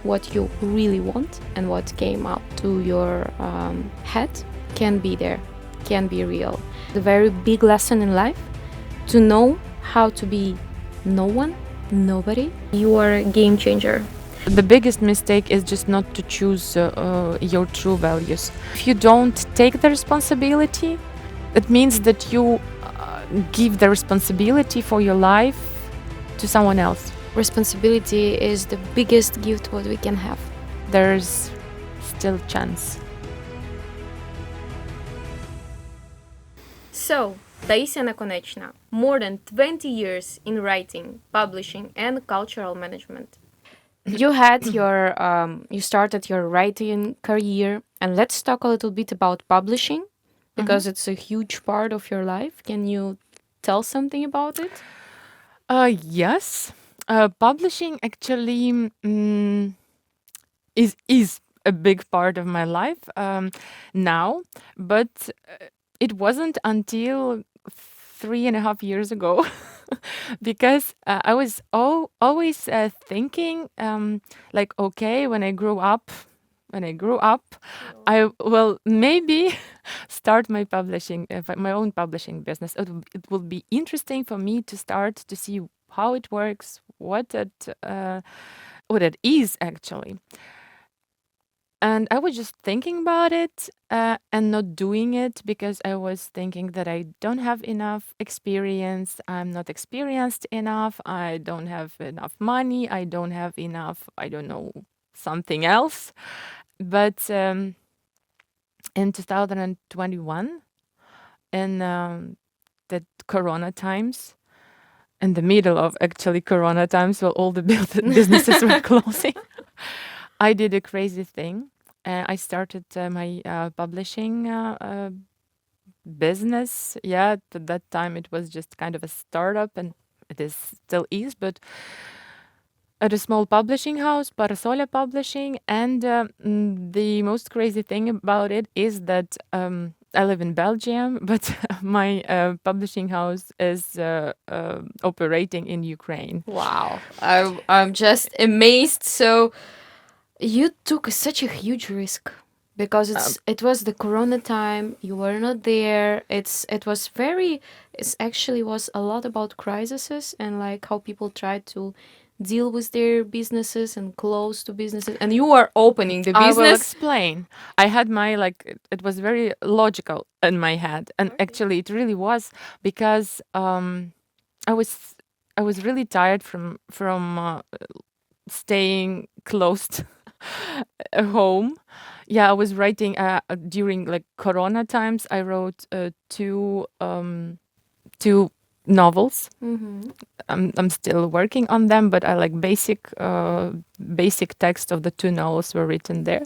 what you really want and what came up to your head can be there, can be real. The very big lesson in life, to know how to be no one, nobody. You are a game changer. The biggest mistake is just not to choose your true values. If you don't take the responsibility, it means that you give the responsibility for your life to someone else. Responsibility is the biggest gift what we can have. There's still chance. So, Taisiia Nakonechna, more than 20 years in writing, publishing, and cultural management. You had you started your writing career, and let's talk a little bit about publishing, because it's a huge part of your life. Can you tell something about it? Yes. Publishing actually is a big part of my life now, but it wasn't until 3.5 years ago because I was always thinking like, okay, when I grew up, I will maybe start my publishing, my own publishing business. It will be interesting for me to start to see how it works, what it is actually. And I was just thinking about it and not doing it because I was thinking that I don't have enough experience. I'm not experienced enough. I don't have enough money. I don't have enough, I don't know, something else. But in 2021, in the Corona times, in the middle of actually Corona times, while all the businesses were closing, I did a crazy thing. I started my publishing business. Yeah, at that time it was just kind of a startup, and it is still is, but at a small publishing house, Parasolia Publishing. And the most crazy thing about it is that I live in Belgium, but my publishing house is operating in Ukraine. Wow, I'm just amazed. So you took such a huge risk because it was the Corona time. You were not there. It actually was a lot about crises and like how people try to deal with their businesses and close to businesses. And you are opening the I will business. explain. I had my it was very logical in my head, and actually it really was because I was really tired from staying closed home. Yeah, I was writing during like Corona times. I wrote two novels. I'm still working on them, but I like basic text of the two novels were written there.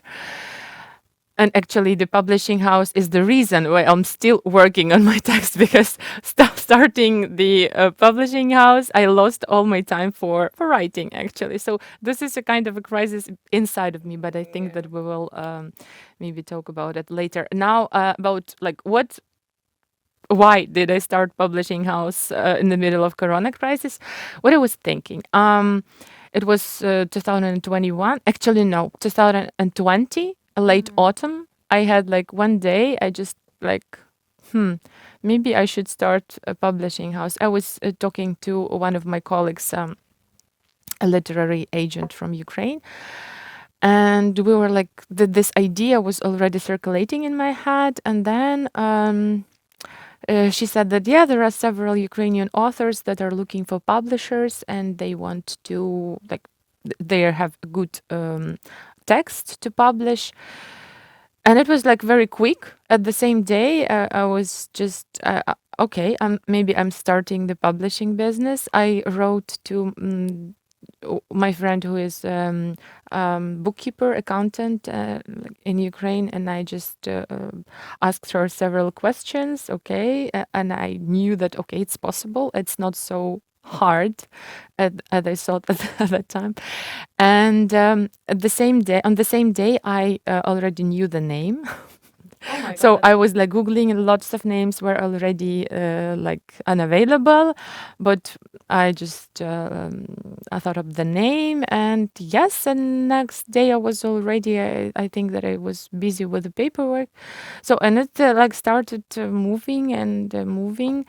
And actually, the publishing house is the reason why I'm still working on my text, because starting the publishing house, I lost all my time for writing, actually. So this is a kind of a crisis inside of me, but I think that we will maybe talk about it later. Now, about like why did I start publishing house in the middle of Corona crisis? What I was thinking. It was 2021. Actually, no, 2020, late autumn. I had like one day, I just like, maybe I should start a publishing house. I was talking to one of my colleagues, a literary agent from Ukraine. And we were like, this idea was already circulating in my head. And then she said that, yeah, there are several Ukrainian authors that are looking for publishers and they want to, like, they have a good text to publish. And it was like very quick. At the same day, I was just, okay, maybe I'm starting the publishing business. I wrote to my friend who is bookkeeper, accountant in Ukraine, and I just asked her several questions. Okay, and I knew that okay, it's possible. It's not so hard as I thought at that time. And at the same day, on the same day, I already knew the name. Oh my So god. I was like Googling, and lots of names were already like unavailable, but I just I thought of the name, and yes, and next day I was already, I think that I was busy with the paperwork. So, and it like started moving and moving.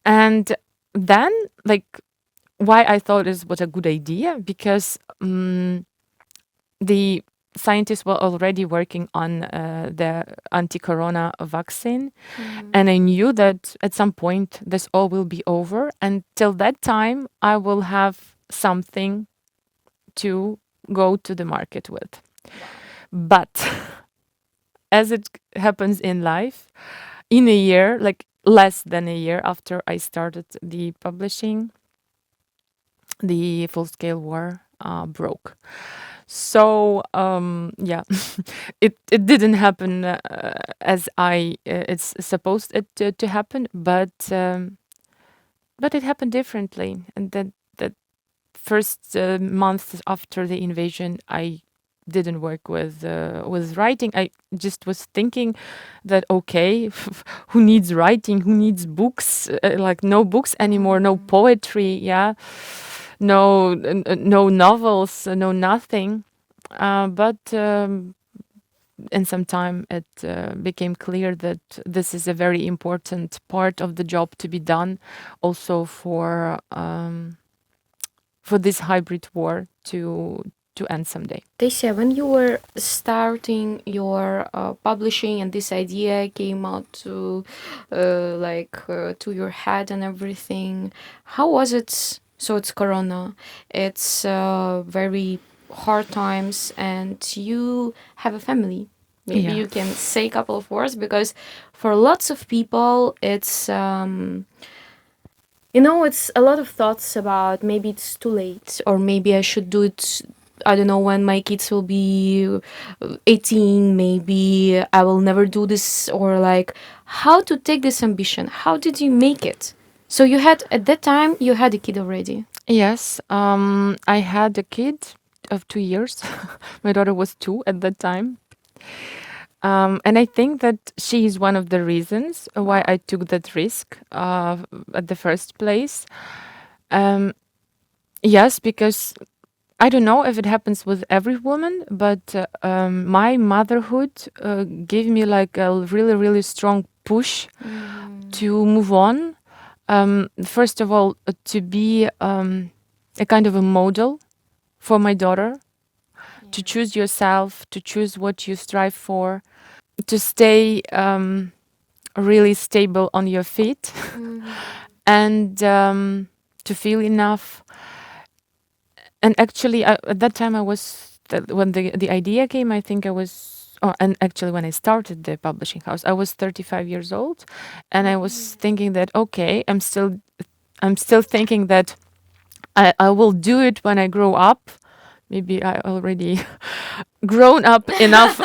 And then, like, why I thought this was a good idea, because the scientists were already working on the anti-corona vaccine, and I knew that at some point this all will be over, and till that time I will have something to go to the market with. But as it happens in life, in a year, like less than a year after I started the publishing, the full-scale war broke. So yeah, it didn't happen as I it's supposed it to happen, but it happened differently. And that first month after the invasion, I didn't work with writing. I just was thinking that, okay, who needs writing? Who needs books? Like, no books anymore, no poetry, yeah, no novels, no nothing. But in some time, it became clear that this is a very important part of the job to be done, also for this hybrid war to end someday. Taisiia, when you were starting your publishing and this idea came out to to your head and everything, how was it? So it's Corona. It's very hard times, and you have a family. Maybe Yeah. you can say a couple of words, because for lots of people, it's it's a lot of thoughts about maybe it's too late, or maybe I should do it. I don't know when my kids will be 18, maybe I will never do this, or like how to take this ambition. How did you make it? So you had, at that time, you had a kid already. Yes, I had a kid of 2 years. My daughter was 2 at that time. And I think that she is one of the reasons why I took that risk at the first place. Um, yes, because I don't know if it happens with every woman, but my motherhood gave me like a really, really strong push to move on. First of all, to be a kind of a model for my daughter, to choose yourself, to choose what you strive for, to stay really stable on your feet, and to feel enough. And actually, at that time, I was when the idea came. I think I was, and actually, when I started the publishing house, I was 35 years old, and I was thinking that, okay, I'm still thinking that I will do it when I grow up. Maybe I already grown up enough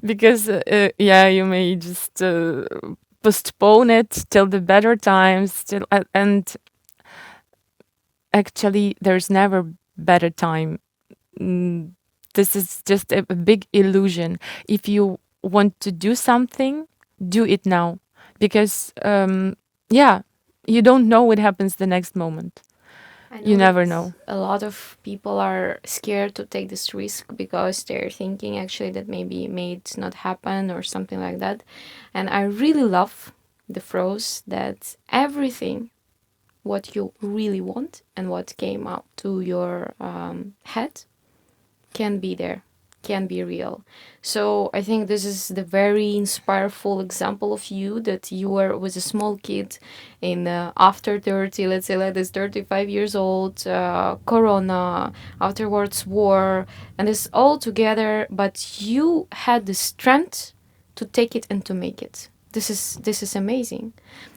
because yeah, you may just postpone it till the better times. Till and actually, there's never better time. Mm, this is just a big illusion. If you want to do something, do it now, because yeah, you don't know what happens the next moment. I You know never that know. a lot of people are scared to take this risk because they're thinking actually that maybe it may not happen or something like that. And I really love the phrase that everything what you really want and what came out to your head can be there, can be real. So I think this is the very inspireful example of you, that you were was a small kid in after 30, let's say like this, 35 years old, Corona, afterwards war, and it's all together, but you had the strength to take it and to make it. This is amazing.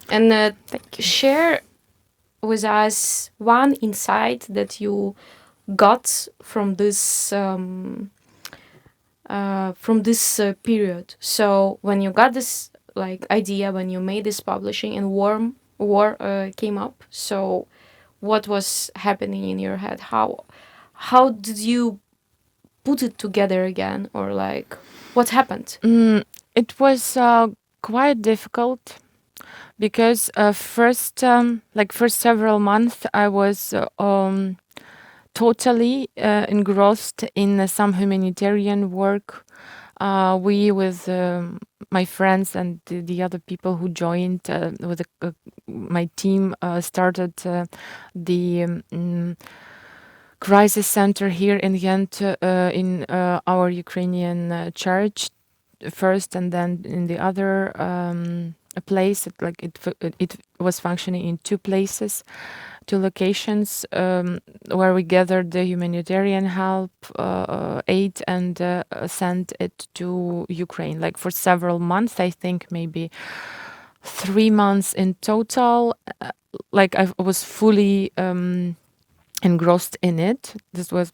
And Thank you. share with us one insight that you got from this period. So when you got this like idea, when you made this publishing, and war came up, so what was happening in your head? How did you put it together again, or like what happened? It was quite difficult because first several months I was totally engrossed in some humanitarian work. We with my friends and the other people who joined with my team started the crisis center here in Ghent in our Ukrainian church first, and then in the other place. It was functioning in two places, two locations where we gathered the humanitarian help, aid, and sent it to Ukraine. Like for several months, I think maybe 3 months in total. Like I was fully engrossed in it. This was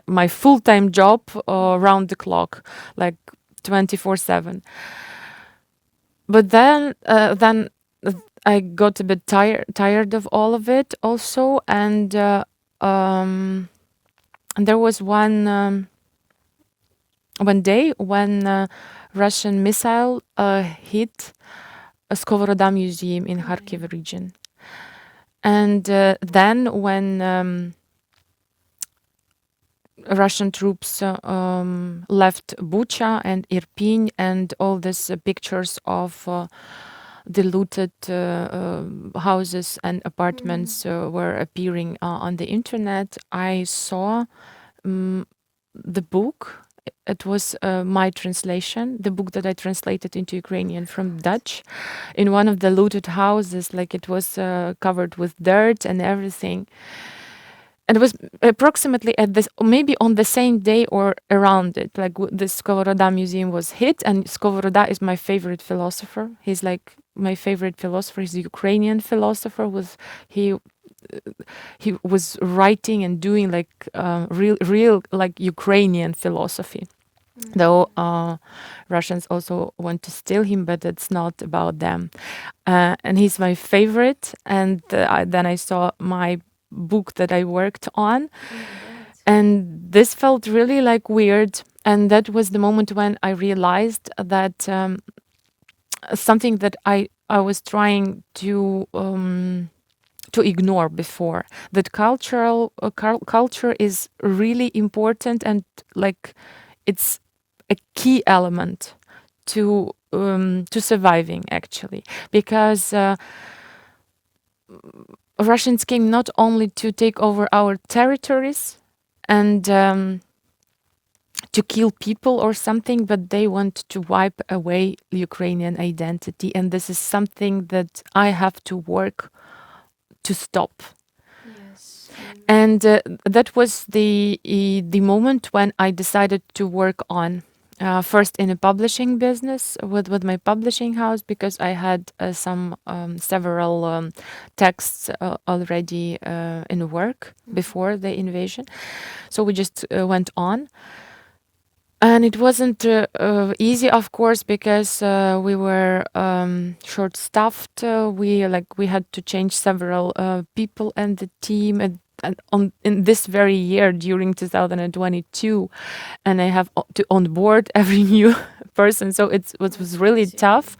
my full-time job, round the clock, like 24/7. But then I got a bit tired of all of it also, and there was one day when Russian missile hit a Skovoroda museum in Kharkiv region, and then when Russian troops left Bucha and Irpin, and all these pictures of the looted houses and apartments were appearing on the internet, I saw the book. It was my translation, the book that I translated into Ukrainian from Dutch, in one of the looted houses. Like it was covered with dirt and everything. And it was approximately at this, maybe on the same day or around it. Like the Skovoroda museum was hit, and Skovoroda is my favorite philosopher. He's like my favorite philosopher. He's a Ukrainian philosopher. He was writing and doing like real like Ukrainian philosophy. Though Russians also want to steal him, but it's not about them. And he's my favorite. And then I saw my book that I worked on, and this felt really like weird. And that was the moment when I realized that something that I was trying to ignore before, that culture is really important, and like it's a key element to surviving, actually, because Russians came not only to take over our territories and to kill people or something, but they want to wipe away Ukrainian identity. And this is something that I have to work to stop. Yes. And that was the moment when I decided to work on first in a publishing business with my publishing house, because I had several texts already in work before the invasion. So we just went on. And it wasn't easy, of course, because we were short-staffed. We had to change several people and the team, and in this very year during 2022, and I have to onboard every new person. So it was really tough.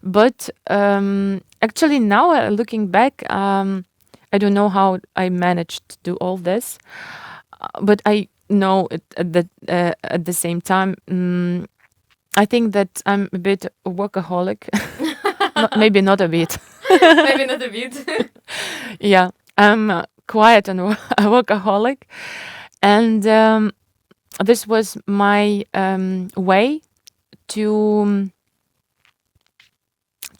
But actually, now looking back, I don't know how I managed to do all this, but I know at the same time, I think that I'm a bit workaholic. Maybe not a bit. Maybe not a bit. Yeah, I'm quiet and a workaholic, and this was my way to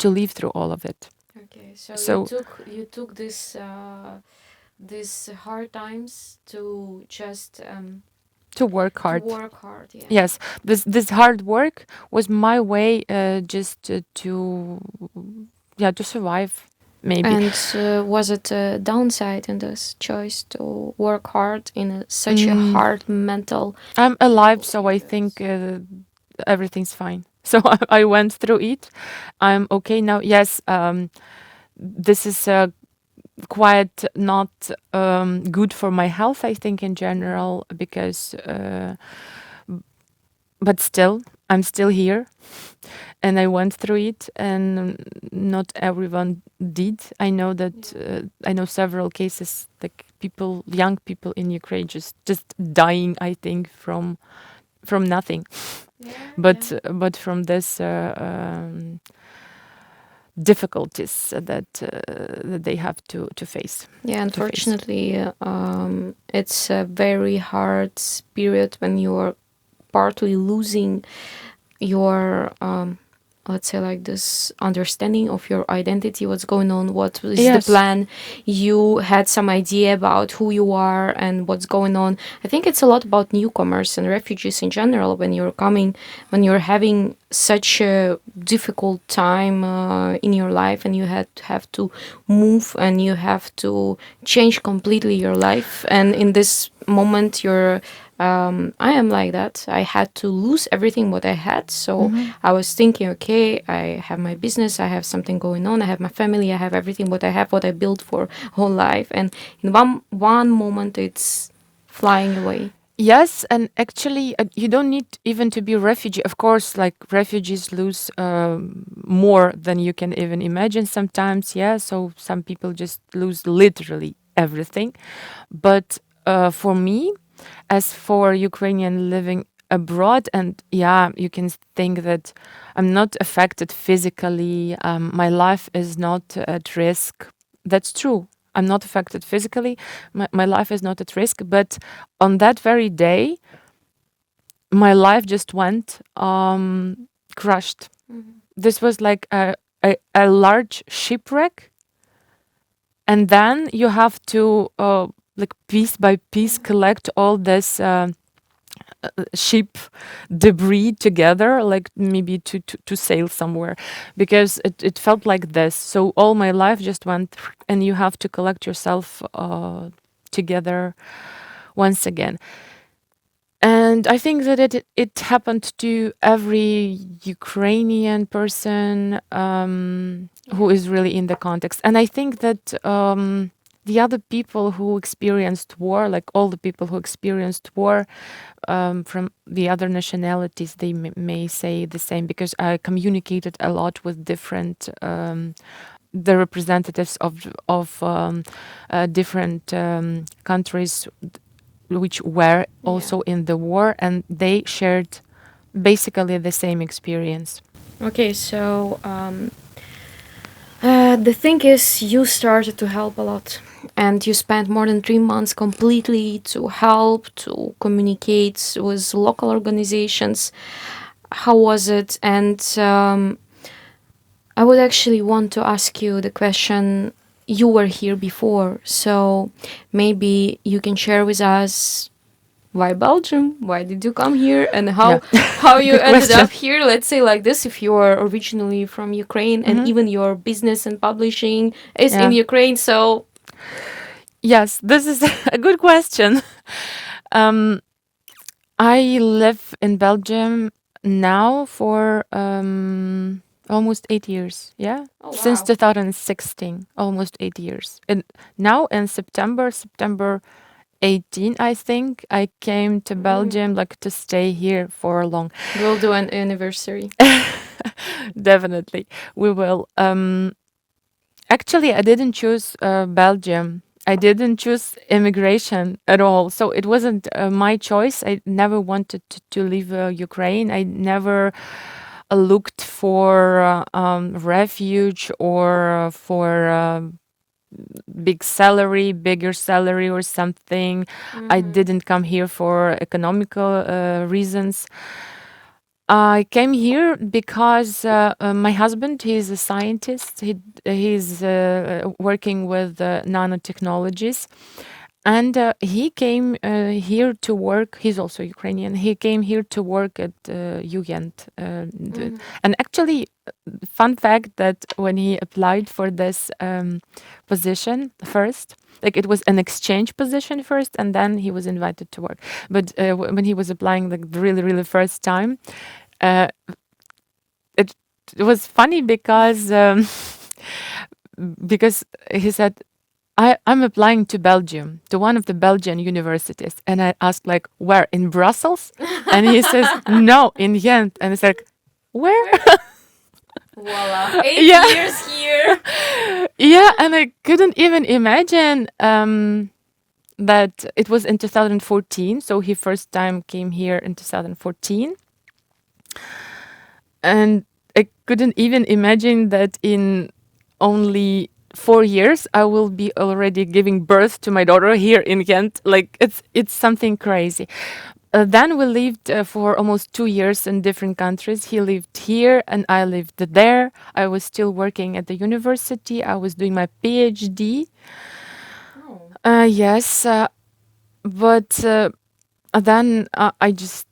live through all of it. Okay, so So you took these hard times to just to work hard. work hard. Yeah. Yes, this hard work was my way just to survive, maybe. And was it a downside in this choice to work hard in such a hard mental? I'm alive, so I think everything's fine. So I went through it. I'm okay now. Yes, this is quite not good for my health, I think, in general, because but still, I'm still here, and I went through it, and not everyone did. I know that I know several cases, like people, young people in Ukraine, just dying, I think, from nothing, but from this difficulties that they have to face. Yeah, To face. unfortunately, it's a very hard period when you're partly losing your let's say like this understanding of your identity, what's going on, what is the Yes. plan. You had some idea about who you are and what's going on. I think it's a lot about newcomers and refugees in general. When you're coming, when you're having such a difficult time in your life, and you have to move, and you have to change completely your life, and in this moment you're I am like that. I had to lose everything what I had. So I was thinking, okay, I have my business, I have something going on, I have my family, I have everything what I have, what I built for whole life. And in one moment, it's flying away. Yes, and actually, you don't need even to be a refugee. Of course, like refugees lose more than you can even imagine sometimes. Yeah, so some people just lose literally everything. But for me, as for Ukrainian living abroad, and yeah, you can think that I'm not affected physically. My life is not at risk. That's true. I'm not affected physically. My life is not at risk. But on that very day, my life just went crushed. This was like a large shipwreck. And then you have to, like, piece by piece, collect all this ship debris together, like maybe to sail somewhere, because it felt like this. So all my life just went, and you have to collect yourself together once again. And I think that it happened to every Ukrainian person who is really in the context. And I think that the other people who experienced war, like all the people who experienced war from the other nationalities, they may say the same, because I communicated a lot with different the representatives of different countries which were also in the war, and they shared basically the same experience. Okay, so the thing is, you started to help a lot, and you spent more than 3 months completely to help, to communicate with local organizations. How was it? And I would actually want to ask you the question. You were here before, so maybe you can share with us why Belgium? Why did you come here? And Yeah. how you Good ended question. up here? Let's say like this: if you are originally from Ukraine, and Mhm. even your business and publishing is in Yeah. Ukraine, so Yes, this is a good question. Um, I live in Belgium now for almost 8 years. Yeah, oh since wow. 2016, almost 8 years. And now in September 18, I think I came to Belgium, like, to stay here for long. We'll do an anniversary. Definitely, we will. Actually, I didn't choose Belgium. I didn't choose immigration at all. So it wasn't my choice. I never wanted to leave Ukraine. I never looked for refuge or for bigger salary or something. I didn't come here for economical reasons. I came here because my husband, he's a scientist. He's working with nanotechnologies, and he came here to work. He's also Ukrainian. He came here to work at Ghent. And actually, fun fact that when he applied for this position first, like, it was an exchange position first, and then he was invited to work. But when he was applying, like, the really, really first time, uh, it was funny because because he said, I'm applying to Belgium, to one of the Belgian universities. And I asked, like, where? In Brussels? And he says, no, in Ghent. And it's like, where? Voila. 8 Yeah. years here. Yeah, and I couldn't even imagine that it was in 2014. So he first time came here in 2014. And I couldn't even imagine that in only 4 years I will be already giving birth to my daughter here in Ghent. Like it's something crazy. Then we lived for almost 2 years in different countries. He lived here and I lived there. I was still working at the university. I was doing my PhD. Yes, but then I just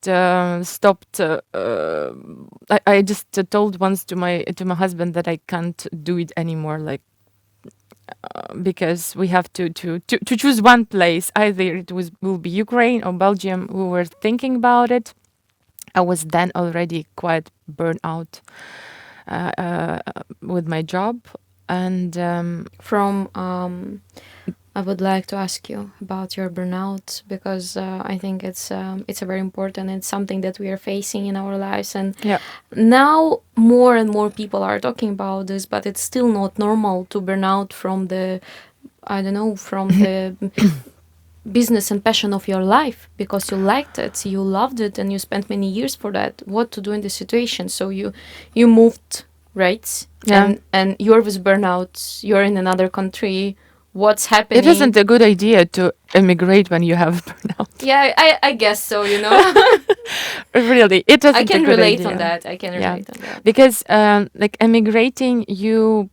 stopped. I just told once to my husband that I can't do it anymore. Like because we have to choose one place. Either it will be Ukraine or Belgium. We were thinking about it. I was then already quite burnt out with my job, and From I would like to ask you about your burnout because I think it's a very important. It's something that we are facing in our lives, and yeah, now more and more people are talking about this, but it's still not normal to burn out from the I don't know from the business and passion of your life because you liked it, you loved it, and you spent many years for that. What to do in this situation? So you moved, right? yeah. And you're with burnout. You're in another country. What's happening? It isn't a good idea to emigrate when you have burnout. Yeah, I guess so. Really, it isn't I can a good relate idea. on that. I can Yeah. relate on that. Because like emigrating, you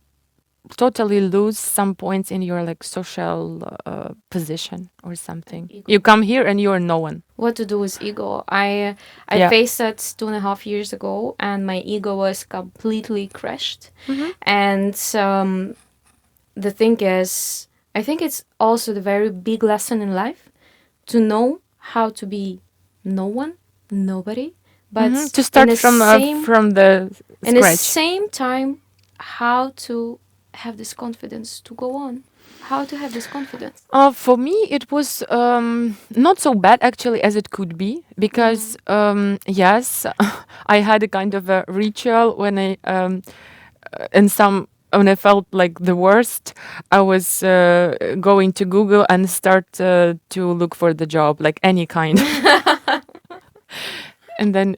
totally lose some points in your like social position or something. Ego. You come here and you are no one. What to do with ego? I Yeah. faced that 2.5 years ago, and my ego was completely crushed. And the thing is, I think it's also the very big lesson in life to know how to be no one, nobody, but To start in the from the in the scratch. same time, how to have this confidence to go on. How to have this confidence. For me, it was not so bad actually as it could be because yes, I had a kind of a ritual when I when I felt like the worst, I was going to Google and start to look for the job, like any kind. And then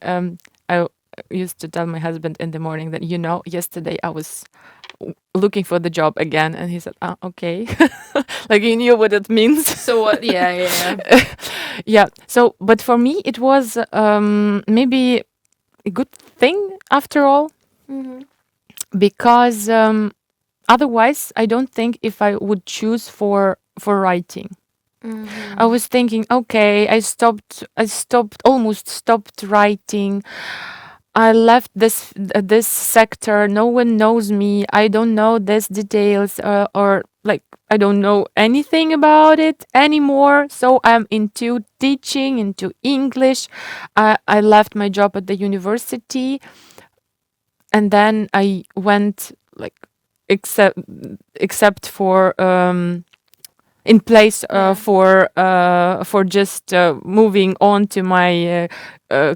I used to tell my husband in the morning that, yesterday I was looking for the job again. And he said, okay. Like he knew what it means. So what? Yeah. Yeah. So, but for me, it was maybe a good thing after all, because otherwise, I don't think if I would choose for writing. I was thinking, okay, almost stopped writing. I left this sector. No one knows me. I don't know these details, or like I don't know anything about it anymore. So I'm into teaching, into English. I left my job at the university, and then I went like except for in place for just moving on to my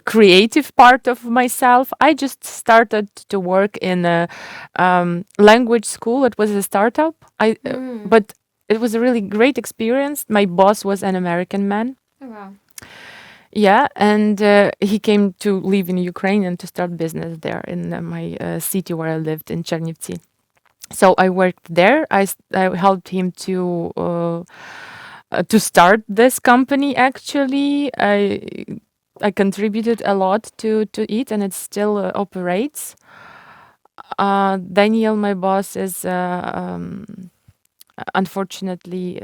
creative part of myself. I just started to work in a language school. It was a startup. But it was a really great experience. My boss was an American man. Oh, wow. Yeah, and he came to live in Ukraine and to start business there in my city where I lived in Chernivtsi. So I worked there. I helped him to start this company. Actually, I contributed a lot to it, and it still operates. Daniel, my boss, is unfortunately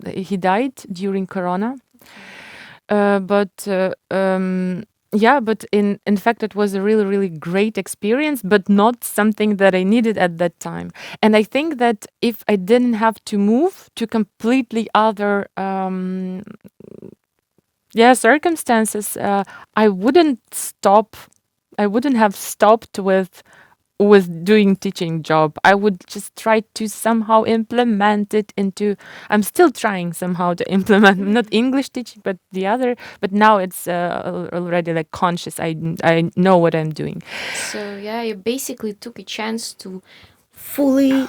he died during Corona. Yeah, but in fact, it was a really, really great experience, but not something that I needed at that time. And I think that if I didn't have to move to completely other circumstances, I wouldn't have stopped with with doing teaching job. I would just try to somehow implement it into. I'm still trying somehow to implement not English teaching, but the other. But now it's already like conscious. I know what I'm doing. So yeah, you basically took a chance to fully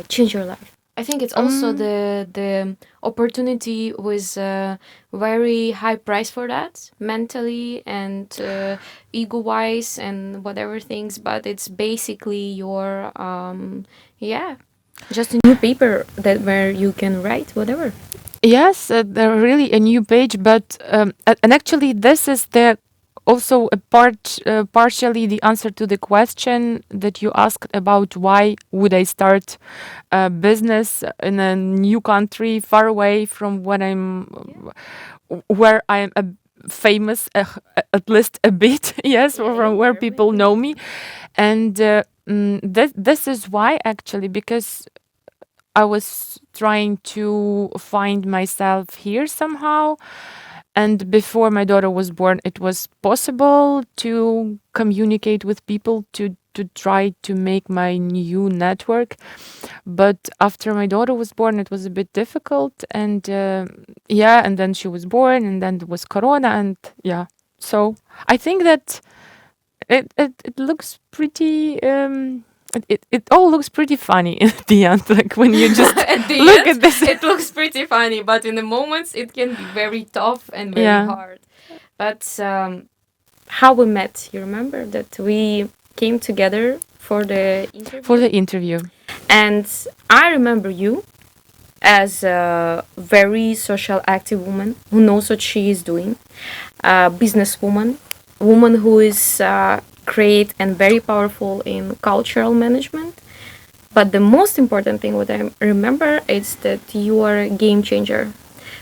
change your life. I think it's also the opportunity was very high price for that mentally and ego wise and whatever things, but it's basically your yeah, just a new paper that where you can write whatever. Yes, they're really a new page, but and actually this is the also a partially the answer to the question that you asked about why would I start a business in a new country far away from when where I'm famous, at least a bit, yes, Yeah, from where you're people amazing. know me. And this is why actually, because I was trying to find myself here somehow. And before my daughter was born, it was possible to communicate with people, to try to make my new network. But after my daughter was born, it was a bit difficult. And yeah, and then she was born, and then there was Corona. And yeah, so I think that it looks pretty. It all looks pretty funny at the end, like when you just At the look end, at this. it looks pretty funny, but in the moments, it can be very tough and very Yeah, hard. But how we met, you remember that we came together for the for interview? the interview. And I remember you as a very social active woman who knows what she is doing, a businesswoman, woman who is great and very powerful in cultural management. But the most important thing what I remember is that you are a game changer.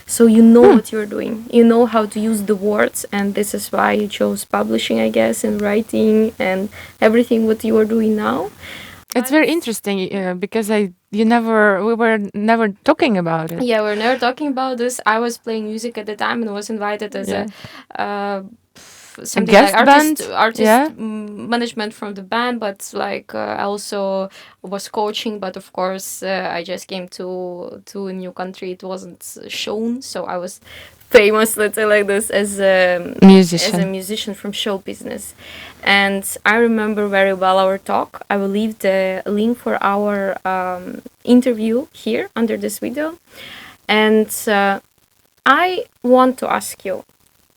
So you know what you're doing. You know how to use the words, and this is why you chose publishing, I guess, and writing and everything what you are doing now. It's very interesting because we were never talking about it. Yeah, we're never talking about this. I was playing music at the time and was invited as Yeah, uh, a something like guest band. Yeah, management from the band, but like I also was coaching. But of course, I just came to a new country. It wasn't shown, so I was famous, let's say like this, as a musician. musician from show business. And I remember very well our talk. I will leave the link for our interview here under this video. And I want to ask you,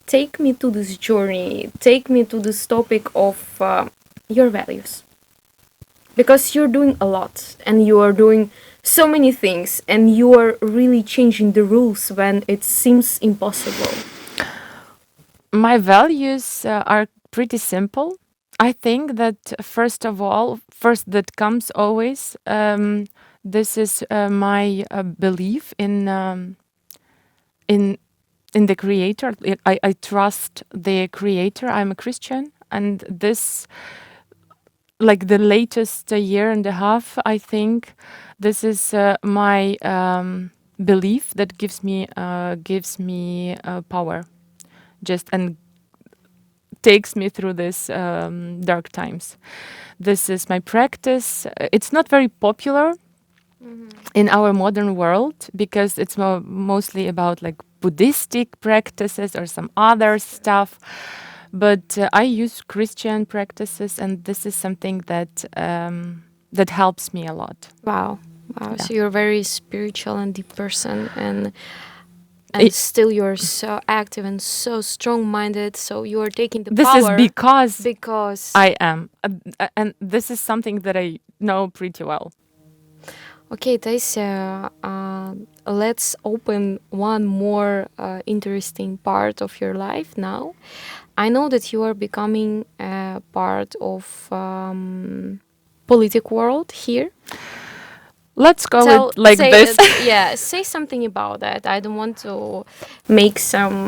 take me to this journey, take me to this topic of your values. Because you're doing a lot and you are doing so many things and you are really changing the rules when it seems impossible. My values are pretty simple. I think that first of all, first that comes always. This is my belief in in the creator. I trust the creator. I'm a Christian, and this, like the latest year and a half, I think this is my belief that gives me power, just and takes me through this dark times. This is my practice. It's not very popular in our modern world because it's mostly about like Buddhistic practices or some other stuff. But I use Christian practices, and this is something that helps me a lot. Wow. Wow. Yeah. So you're a very spiritual and deep person and still you're so active and so strong minded. So you are taking the This is power because because I am, and this is something that I know pretty well. okay, Taisiia, let's open one more interesting part of your life now. I know that you are becoming a part of politic world here. Let's call Tell it like say this. yeah, say something about that. I don't want to make some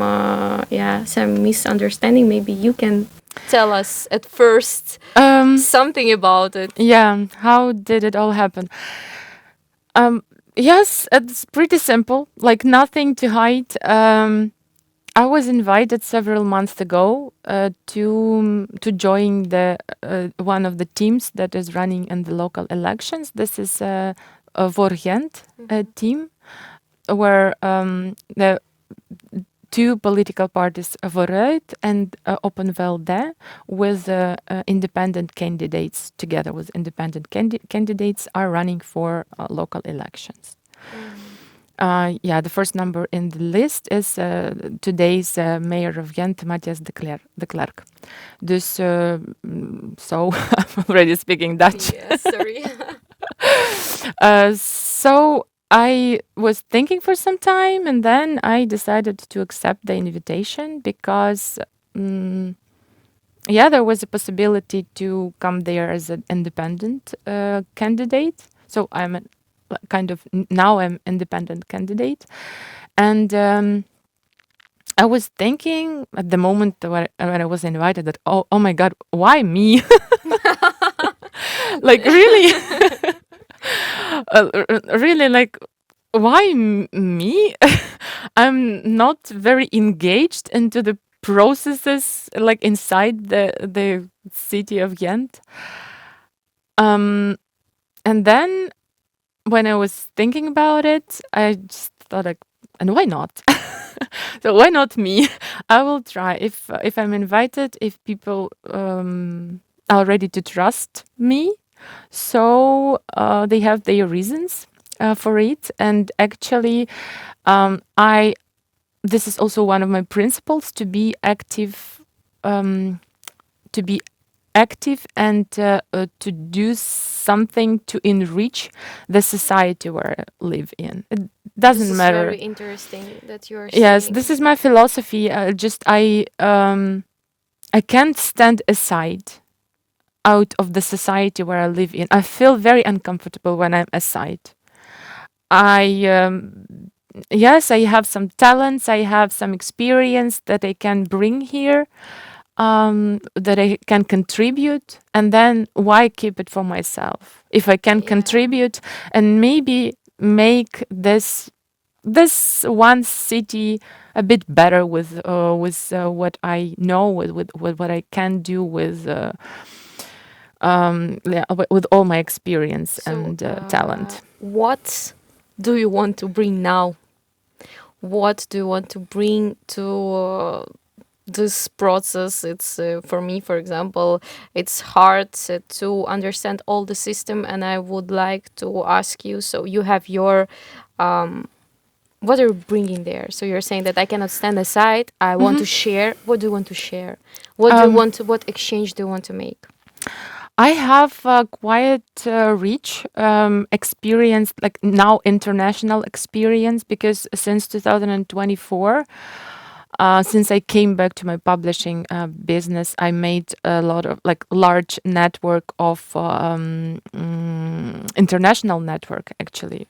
misunderstanding. Maybe you can tell us at first something about it. Yeah, how did it all happen? Yes, it's pretty simple, like nothing to hide. I was invited several months ago to join the one of the teams that is running in the local elections. This is a Voor Gent team where the two political parties, Vooruit and Open VLD, with independent candidates, together with independent candidates, are running for local elections. The first number in the list is today's mayor of Ghent, Matthias de Klerk. Dus, so I'm already speaking Dutch. Yeah, sorry. So I was thinking for some time, and then I decided to accept the invitation because, there was a possibility to come there as an independent candidate. So now I'm independent candidate, and I was thinking at the moment when I was invited that oh my God, why me? Like really, really like why me? I'm not very engaged into the processes like inside the city of Ghent. And then when I was thinking about it, I just thought like, and why not? So why not me? I will try if I'm invited. If people are ready to trust me, so they have their reasons for it. And actually, I this is also one of my principles to be active. To be active and to do something to enrich the society where I live in. It This doesn't is matter. very interesting that you are Yes, saying. this is my philosophy. I can't stand aside out of the society where I live in. I feel very uncomfortable when I'm aside. I yes, I have some talents. I have some experience that I can bring here, that I can contribute, and then why keep it for myself if I can contribute and maybe make this one city a bit better with what I know, with what I can do with all my experience and talent. What do you want to bring now? What do you want to bring to this process? It's for me, for example, it's hard to understand all the system, and I would like to ask you. So you have your what are you bringing there? So you're saying that I cannot stand aside. I want to share. What do you want to share? What do you want to? What exchange do you want to make? I have quite rich experience, like now international experience, because since 2024, since I came back to my publishing business, I made a lot of like large network of international network actually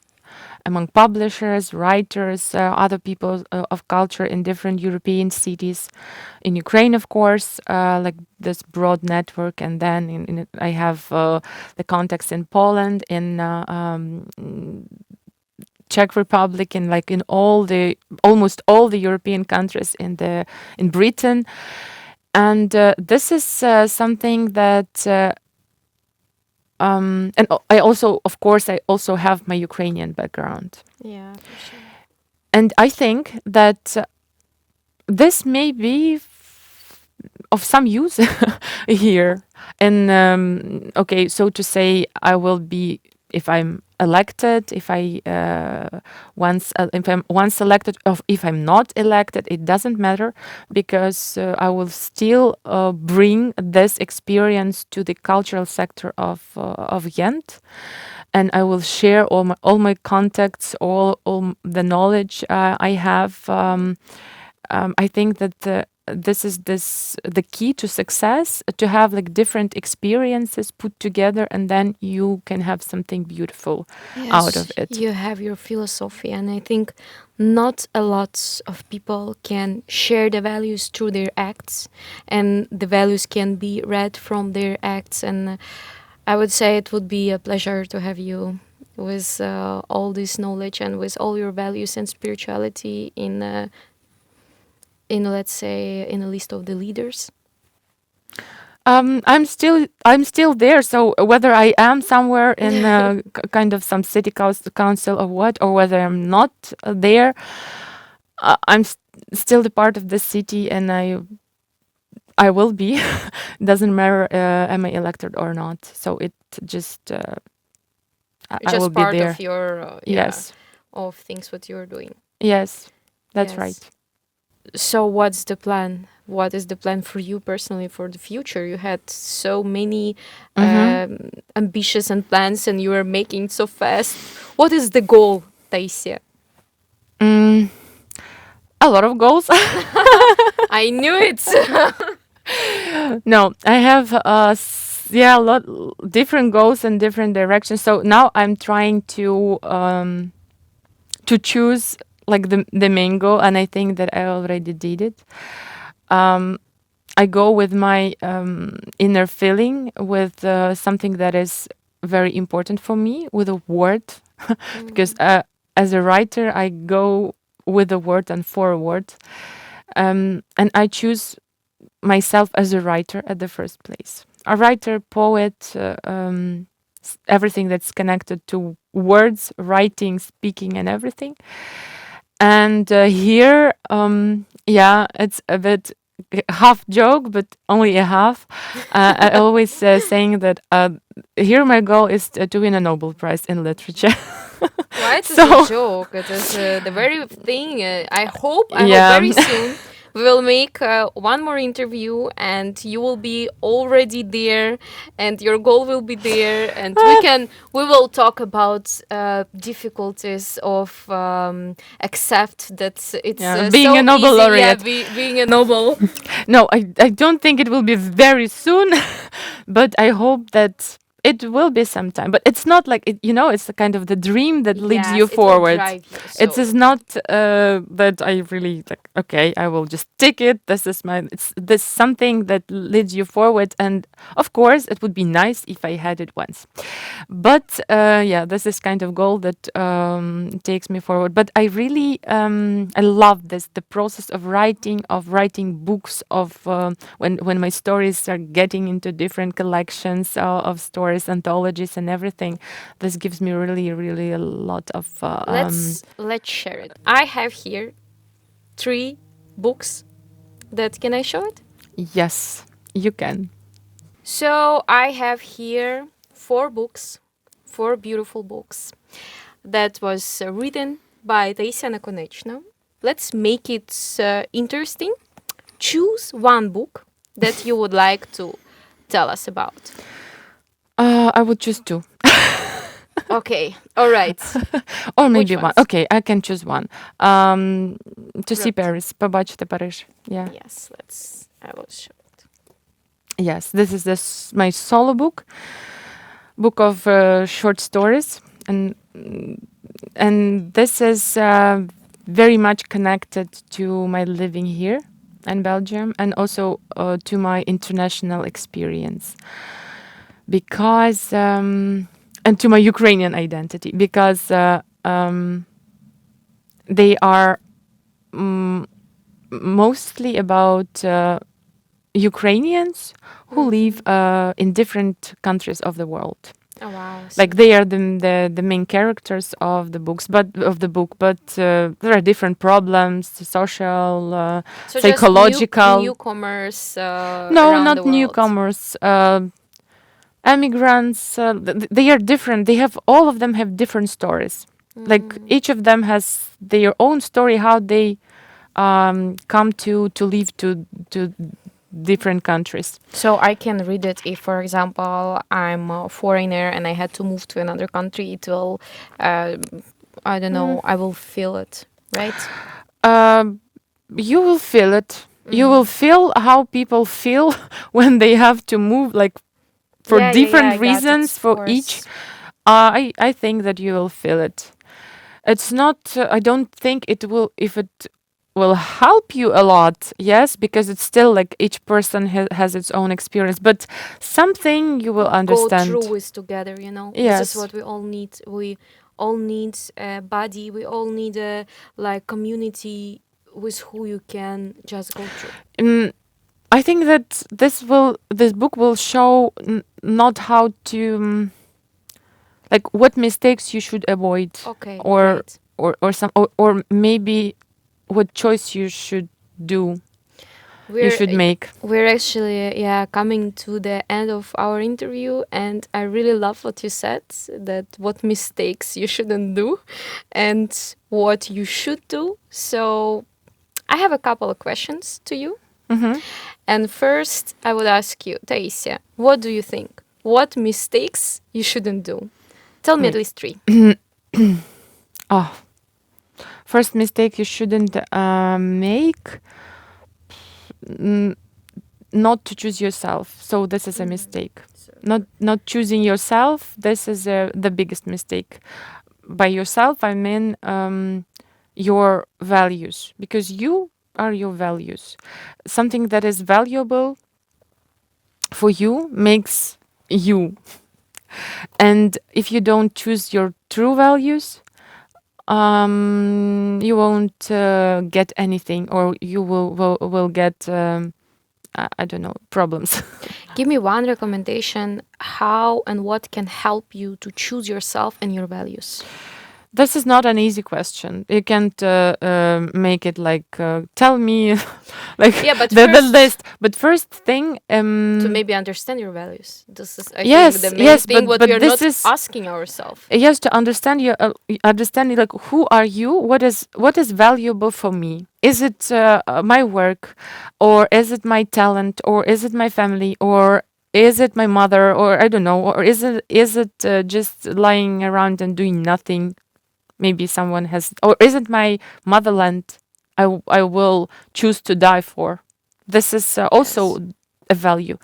among publishers, writers, other people of culture in different European cities, in Ukraine, of course, like this broad network. And then I have the contacts in Poland, in Czech Republic, and like in almost all the European countries in Britain. And this is something that and I also, of course, I also have my Ukrainian background. Yeah, for sure. And I think that this may be of some use here. And okay, so to say, I will be, if I'm elected, if I'm once elected, or if I'm not elected, it doesn't matter, because I will still bring this experience to the cultural sector of Ghent, and I will share all my contacts, all the knowledge I have. I think that this is the key to success, to have like different experiences put together, and then you can have something beautiful out of it. You have your philosophy, and I think not a lot of people can share the values through their acts, and the values can be read from their acts. And I would say it would be a pleasure to have you with all this knowledge and with all your values and spirituality in, let's say, in a list of the leaders? I'm still there. So whether I am somewhere in kind of some city council or what, or whether I'm not there, I'm still the part of the city, and I will be. Doesn't matter am I elected or not. So it just I will Just be part there. of your, Yes, of things what you're doing. yes, that's right. Yes. So what's the plan? What is the plan for you personally for the future? You had so many Mm-hmm. ambitious and plans, and you were making so fast. What is the goal, Taisia? Mm, a lot of goals. I knew it. No, I have yeah, a lot different goals and different directions. So now I'm trying to choose like the main goal, and I think that I already did it. Um, I go with my inner feeling, with something that is very important for me, with a word, because as a writer, I go with a word and for a word, and I choose myself as a writer at the first place. A writer, poet, everything that's connected to words, writing, speaking, and everything. And here, yeah, it's a bit half joke, but only a half. I always saying that here my goal is to win a Nobel Prize in literature. Why it is a So joke? It is the very thing. I hope yeah, very soon we will make one more interview, and you will be already there, and your goal will be there, and we will talk about difficulties of accept that it's yeah, being a so Nobel easy. Yeah, laureate. being a noble. No, I don't think it will be very soon, but I hope that it will be sometime. But it's not like it, it's the kind of the dream that leads you Yes, it will forward. drive you. It So is not that I really like. Okay, I will just take it. This is my. It's this something that leads you forward, and of course, it would be nice if I had it once. But yeah, this is kind of goal that takes me forward. But I really I love this, the process of writing books, of when my stories are getting into different collections of stories, anthologies, and everything. This gives me really, really a lot of let's share it. I have here 3 books that can I show it? yes, you can. So I have here 4 books, 4 beautiful books that was written by Taisiia Nakonechna. Let's make it interesting. Choose one book that you would like to tell us about. I would choose two. Okay, all right. Or Which maybe one. ones? Okay, I can choose one. To see Right. Paris, побачити Париж. Yeah. Yes, I will show it. Yes, this is my solo book of short stories, and this is very much connected to my living here in Belgium, and also to my international experience, because and to my Ukrainian identity, because they are mm, mostly about Ukrainians who live in different countries of the world. Oh wow. Like they are the main characters of the books, but of the book, but there are different problems, social, So just psychological. newcomers No, around the not world. newcomers. Immigrants. They are different. They have all of them have different stories. Like each of them has their own story. How they come to live to different countries. So I can read it if, for example, I'm a foreigner and I had to move to another country. It will, uh, I don't know, I will feel it, right? Um, you will feel it. You will feel how people feel when they have to move, like for Yeah, different I got it, reasons of for each. course. I think that you will feel it. It's not. I don't think it will. If it will help you a lot, yes, because it's still like each person has its own experience, but something you will Go understand. through this together, This is Yes. what we all need. We all need a body. We all need a like community with who you can just go through. I think that this book will show not how to like what mistakes you should avoid, Okay, or great. or maybe what choice you should do, you We're should make. we're actually coming to the end of our interview, and I really love what you said, that what mistakes you shouldn't do and what you should do. So I have a couple of questions to you. Mm-hmm. And first, I would ask you, Taisiia, what do you think? What mistakes you shouldn't do? Tell me at least three. Oh, first mistake you shouldn't make, not to choose yourself. So this is a mistake. Not choosing yourself. This is the biggest mistake. By yourself, I mean your values, because you are your values. Something that is valuable for you makes you. And if you don't choose your true values, you won't get anything, or you will get I don't know, problems. Give me one recommendation how and what can help you to choose yourself and your values. This is not an easy question. You can't make it like tell me like Yeah, but the first, list. But first thing, to maybe understand your values. This is, I think, the yes, main yes, thing what we but are this not is asking ourselves. yes, to understand your understanding, like who are you, what is valuable for me. Is it my work, or is it my talent, or is it my family, or is it my mother, or I don't know, or is it just lying around and doing nothing? Maybe someone has, or is it my motherland? I will choose to die for. This is Yes. also a value.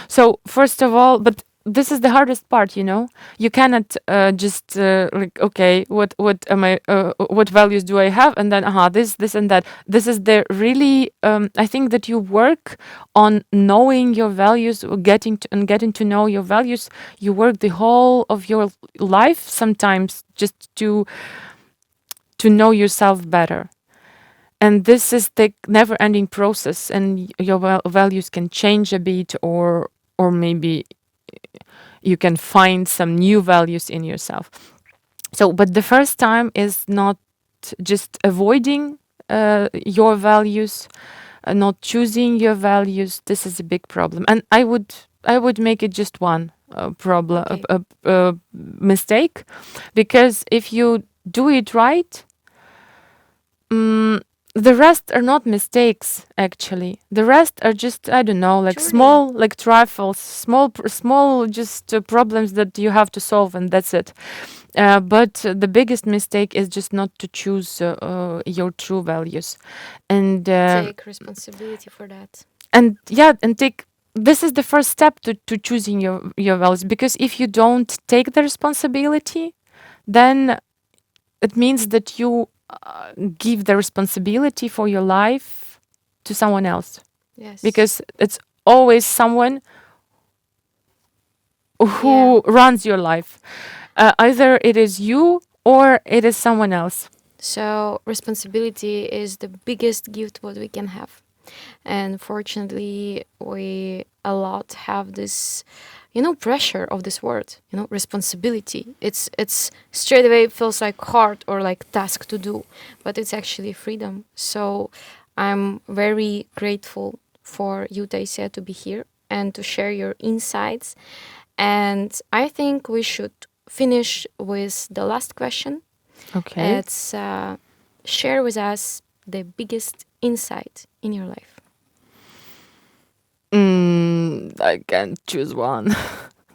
So first of all, but this is the hardest part, you know. You cannot just like, okay, what am I? What values do I have? And then this and that. This is the really. I think that you work on knowing your values, or getting to know your values. You work the whole of your life sometimes just to know yourself better. And this is the never ending process, and your values can change a bit, or maybe you can find some new values in yourself. So, but the first time is not just avoiding your values, not choosing your values. This is a big problem, and I would make it just one problem, Okay. mistake, because if you do it right, the rest are not mistakes. Actually, the rest are just, I don't know, like Truly. small, like trifles, small just problems that you have to solve, and that's it. But the biggest mistake is just not to choose your true values, and Take responsibility for that. yeah, and take. This is the first step to choosing your values, because if you don't take the responsibility, then it means that you give the responsibility for your life to someone else, Yes. because it's always someone Yeah. who runs your life. Either it is you or it is someone else. So responsibility is the biggest gift what we can have. And fortunately, we a lot have this, pressure of this word, responsibility. It's straight away feels like hard or like task to do, but it's actually freedom. So I'm very grateful for you, Taisiia, to be here and to share your insights. And I think we should finish with the last question. Okay. It's share with us the biggest insight in your life. I can't choose one.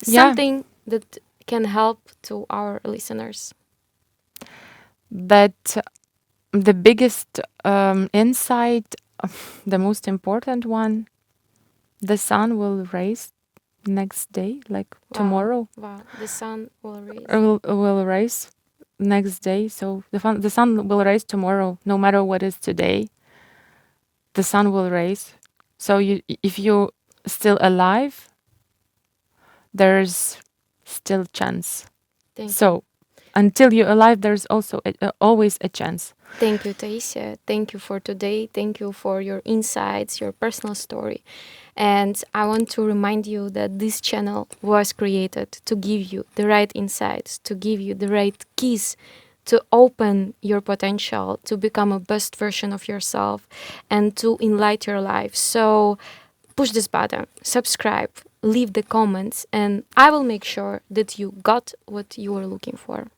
Yeah, Something that can help to our listeners. that the biggest insight, the most important one, the sun will rise next day, like Wow. tomorrow. Wow. The sun will raise. Will rise next day. So the sun will rise tomorrow, no matter what is today. The sun will rise. So if you still alive, there's still chance. Thank you. So until you're alive, there's also always a chance. Thank you, Taisiia. Thank you for today. Thank you for your insights, your personal story. And I want to remind you that this channel was created to give you the right insights, to give you the right keys to open your potential, to become a best version of yourself, and to enlighten your life. So push this button, subscribe, leave the comments, and I will make sure that you got what you were looking for.